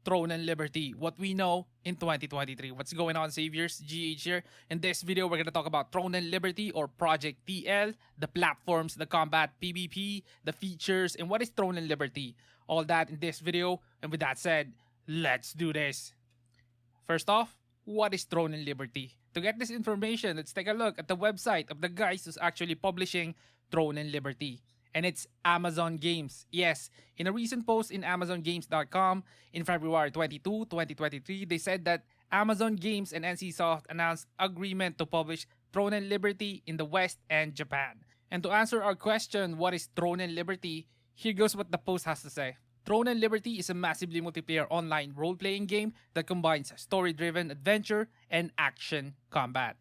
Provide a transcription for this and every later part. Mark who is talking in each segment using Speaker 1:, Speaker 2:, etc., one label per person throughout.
Speaker 1: Throne and Liberty, what we know in 2023. What's going on, Saviors? GH here. In this video, we're going to talk about Throne and Liberty or Project TL, the platforms, the combat, PvP, the features, and what is Throne and Liberty. All that in this video. And with that said, let's do this. First off, what is Throne and Liberty? To get this information, let's take a look at the website of the guys who's actually publishing Throne and Liberty. And it's Amazon Games. Yes, in a recent post in AmazonGames.com in February 22, 2023, they said that Amazon Games and NCSoft announced agreement to publish Throne and Liberty in the West and Japan. And to answer our question, what is Throne and Liberty? Here goes what the post has to say. Throne and Liberty is a massively multiplayer online role-playing game that combines story-driven adventure and action combat.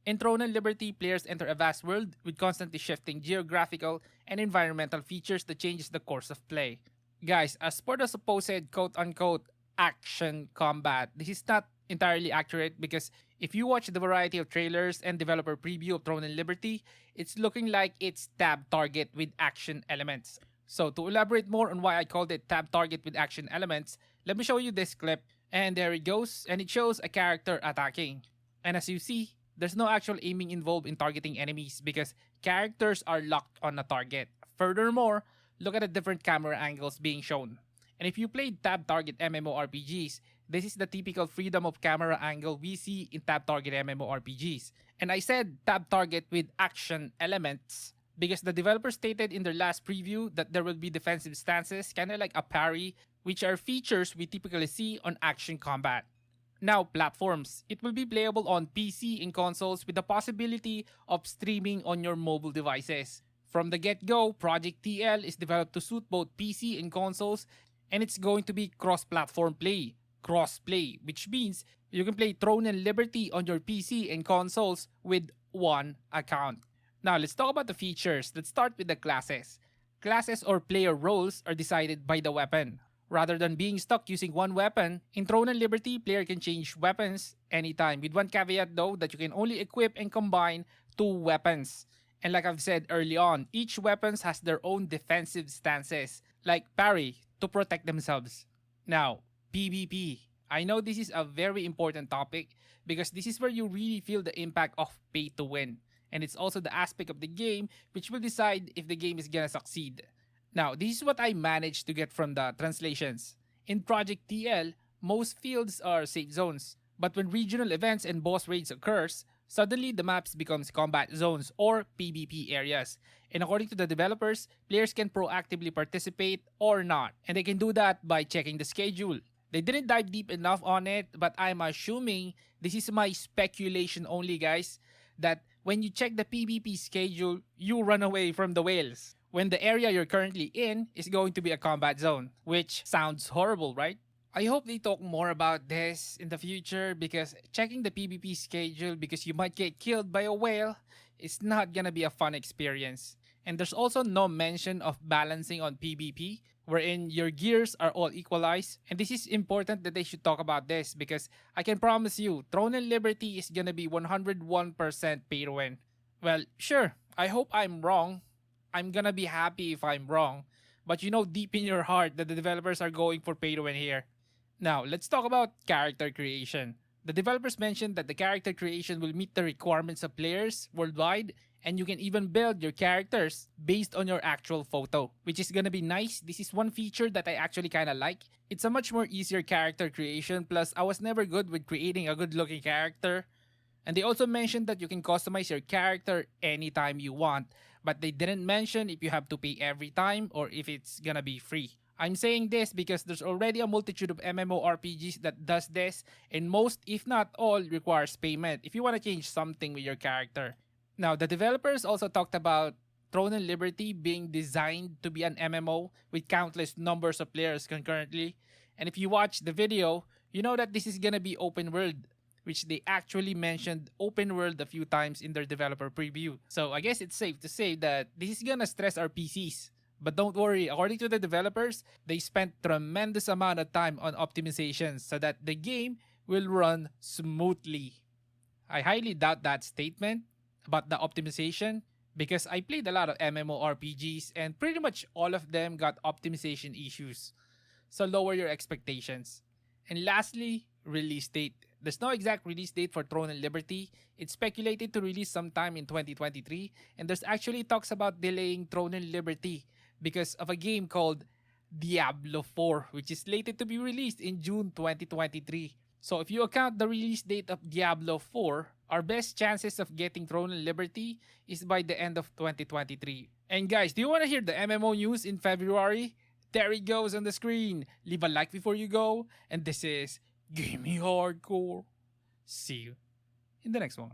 Speaker 1: In Throne and Liberty, players enter a vast world with constantly shifting geographical and environmental features that changes the course of play. Guys, as per the supposed quote-unquote action combat, this is not entirely accurate because if you watch the variety of trailers and developer preview of Throne and Liberty, it's looking like it's tab target with action elements. So to elaborate more on why I called it tab target with action elements, let me show you this clip. And there it goes, and it shows a character attacking. And as you see, there's no actual aiming involved in targeting enemies because characters are locked on a target. Furthermore, look at the different camera angles being shown. And if you played tab target MMORPGs, this is the typical freedom of camera angle we see in tab target MMORPGs. And I said tab target with action elements because the developer stated in their last preview that there will be defensive stances, kinda like a parry, which are features we typically see on action combat. Now, platforms. It will be playable on PC and consoles with the possibility of streaming on your mobile devices. From the get-go, Project TL is developed to suit both PC and consoles, and it's going to be cross-platform play. Cross-play, which means you can play Throne and Liberty on your PC and consoles with one account. Now, let's talk about the features. Let's start with the classes. Classes or player roles are decided by the weapon. Rather than being stuck using one weapon, in Throne and Liberty, player can change weapons anytime, with one caveat though that you can only equip and combine two weapons. And like I've said early on, each weapon has their own defensive stances, like parry, to protect themselves. Now, PvP. I know this is a very important topic because this is where you really feel the impact of pay to win. And it's also the aspect of the game which will decide if the game is gonna succeed. Now, this is what I managed to get from the translations. In Project TL, most fields are safe zones, but when regional events and boss raids occurs, suddenly the maps becomes combat zones or PvP areas. And according to the developers, players can proactively participate or not, and they can do that by checking the schedule. They didn't dive deep enough on it, but I'm assuming, this is my speculation only guys, that when you check the PvP schedule, you run away from the whales when the area you're currently in is going to be a combat zone, which sounds horrible, right? I hope they talk more about this in the future because checking the PvP schedule because you might get killed by a whale is not gonna be a fun experience. And there's also no mention of balancing on PvP, wherein your gears are all equalized. And this is important that they should talk about this because I can promise you, Throne and Liberty is gonna be 101% pay to win. Well, sure, I hope I'm wrong. I'm gonna be happy if I'm wrong. But you know deep in your heart that the developers are going for pay to win here. Now, let's talk about character creation. The developers mentioned that the character creation will meet the requirements of players worldwide, and you can even build your characters based on your actual photo, which is gonna be nice. This is one feature that I actually kinda like. It's a much more easier character creation, plus I was never good with creating a good looking character. And they also mentioned that you can customize your character anytime you want, but they didn't mention if you have to pay every time or if it's gonna be free. I'm saying this because there's already a multitude of MMORPGs that does this, and most, if not all, requires payment if you want to change something with your character. Now, the developers also talked about Throne and Liberty being designed to be an MMO with countless numbers of players concurrently. And if you watch the video, you know that this is gonna be open world, which they actually mentioned open world a few times in their developer preview. So I guess it's safe to say that this is gonna stress our PCs. But don't worry, according to the developers, they spent tremendous amount of time on optimizations so that the game will run smoothly. I highly doubt that statement about the optimization because I played a lot of MMORPGs and pretty much all of them got optimization issues. So lower your expectations. And lastly, release date. There's no exact release date for Throne and Liberty. It's speculated to release sometime in 2023, and there's actually talks about delaying Throne and Liberty because of a game called Diablo 4, which is slated to be released in June 2023. So if you account the release date of Diablo 4, our best chances of getting Throne and Liberty is by the end of 2023. And guys, do you want to hear the MMO news in February? There it goes on the screen. Leave a like before you go. And this is Gimme Hardcore. See you in the next one.